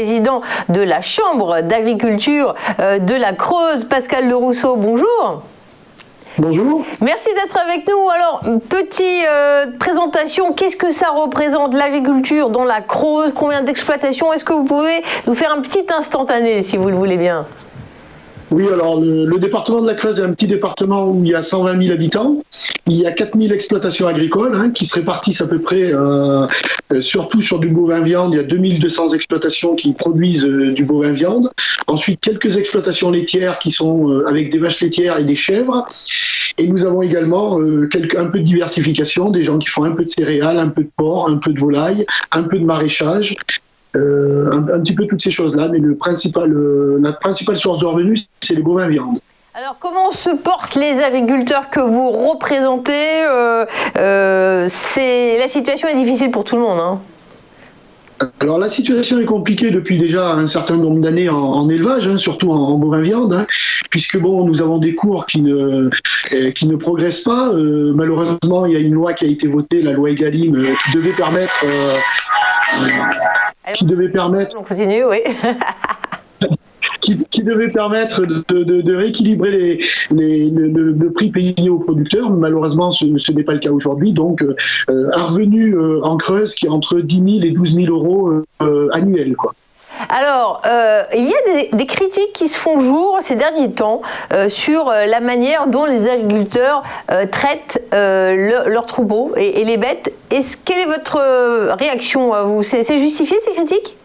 président de la Chambre d'agriculture de la Creuse, Pascal Le Rousseau. Bonjour. Bonjour. Merci d'être avec nous. Alors, petite présentation, qu'est-ce que ça représente l'agriculture dans la Creuse? Combien d'exploitations? Est-ce que vous pouvez nous faire un petit instantané, si vous le voulez bien? Oui, alors le département de la Creuse est un petit département où il y a 120 000 habitants. Il y a 4 000 exploitations agricoles qui se répartissent à peu près, surtout sur du bovin viande. Il y a 2200 exploitations qui produisent du bovin viande. Ensuite, quelques exploitations laitières qui sont avec des vaches laitières et des chèvres. Et nous avons également un peu de diversification, des gens qui font un peu de céréales, un peu de porc, un peu de volaille, un peu de maraîchage. Un petit peu toutes ces choses-là, mais la principale source de revenus, c'est les bovins viande. Alors, comment se portent les agriculteurs que vous représentez? La situation est difficile pour tout le monde, hein. Alors la situation est compliquée depuis déjà un certain nombre d'années en élevage, surtout en bovin viande, puisque bon, nous avons des cours qui ne progressent pas. Malheureusement, il y a une loi qui a été votée, la loi Egalim, qui devait permettre. On continue, oui. Qui devait permettre de rééquilibrer le prix payé aux producteurs. Malheureusement, ce n'est pas le cas aujourd'hui. Donc, un revenu en Creuse qui est entre 10 000 et 12 000 euros annuels, quoi. Alors, il y a des critiques qui se font jour ces derniers temps sur la manière dont les agriculteurs traitent leurs troupeaux et les bêtes. Quelle est votre réaction à vous? C'est justifié ces critiques?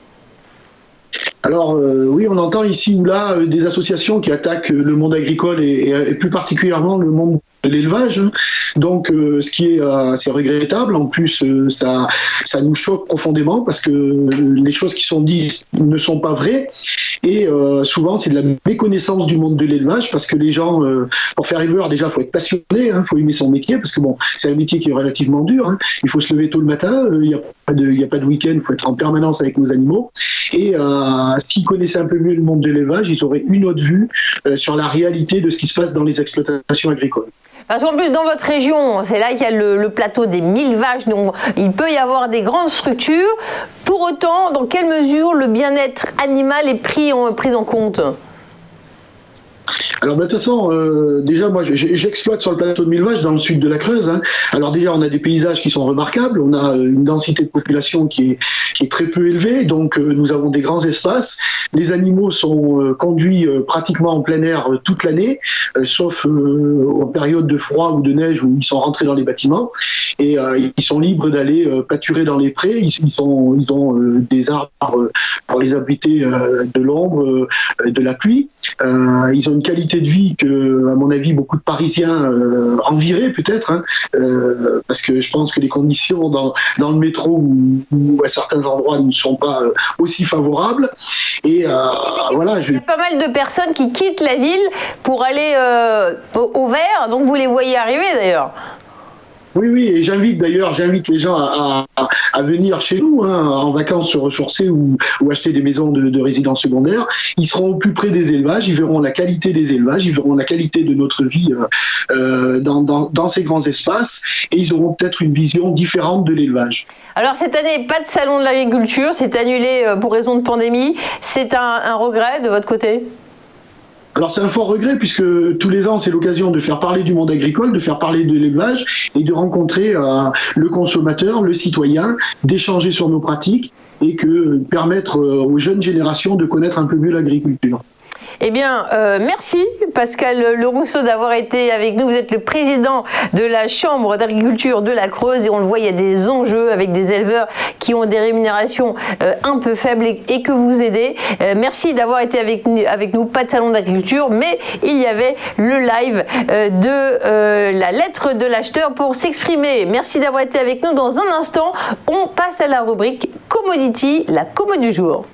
Alors oui, on entend ici ou là des associations qui attaquent le monde agricole et plus particulièrement le monde de l'élevage. Donc ce qui est assez regrettable. En plus, ça nous choque profondément parce que les choses qui sont dites ne sont pas vraies. Et souvent, c'est de la méconnaissance du monde de l'élevage parce que les gens, pour faire éleveur, déjà, il faut être passionné, il faut aimer son métier parce que bon, c'est un métier qui est relativement dur. Il faut se lever tôt le matin, il n'y a pas de week-end, il faut être en permanence avec nos animaux. Et s'ils connaissaient un peu mieux le monde de l'élevage, ils auraient une autre vue sur la réalité de ce qui se passe dans les exploitations agricoles. Parce qu'en plus, dans votre région, c'est là qu'il y a le plateau des 1000 vaches, donc il peut y avoir des grandes structures. Pour autant, dans quelle mesure le bien-être animal est pris en compte ? Alors de toute façon, déjà moi j'exploite sur le plateau de 1000 vaches dans le sud de la Creuse. Alors déjà on a des paysages qui sont remarquables, on a une densité de population qui est très peu élevée, donc nous avons des grands espaces. Les animaux sont conduits pratiquement en plein air toute l'année, sauf en période de froid ou de neige où ils sont rentrés dans les bâtiments. Et ils sont libres d'aller pâturer dans les prés. Ils ont des arbres pour les abriter de l'ombre, de la pluie. Ils ont une qualité de vie que, à mon avis, beaucoup de Parisiens envieraient peut-être, parce que je pense que les conditions dans le métro ou à certains endroits ne sont pas aussi favorables. Et voilà. Il y a pas mal de personnes qui quittent la ville pour aller au vert, donc vous les voyez arriver d'ailleurs. Oui, et j'invite les gens à venir chez nous en vacances se ressourcer ou acheter des maisons de résidence secondaire. Ils seront au plus près des élevages, ils verront la qualité des élevages, ils verront la qualité de notre vie dans ces grands espaces et ils auront peut-être une vision différente de l'élevage. Alors cette année, pas de salon de l'agriculture, c'est annulé pour raison de pandémie. C'est un regret de votre côté ? Alors c'est un fort regret puisque tous les ans c'est l'occasion de faire parler du monde agricole, de faire parler de l'élevage et de rencontrer le consommateur, le citoyen, d'échanger sur nos pratiques et permettre aux jeunes générations de connaître un peu mieux l'agriculture. Eh bien, merci Pascal Le Rousseau d'avoir été avec nous. Vous êtes le président de la Chambre d'agriculture de la Creuse et on le voit, il y a des enjeux avec des éleveurs qui ont des rémunérations un peu faibles et que vous aidez. Merci d'avoir été avec nous. Pas de salon d'agriculture, mais il y avait le live de la lettre de l'acheteur pour s'exprimer. Merci d'avoir été avec nous. Dans un instant, on passe à la rubrique Commodity, la commo du jour.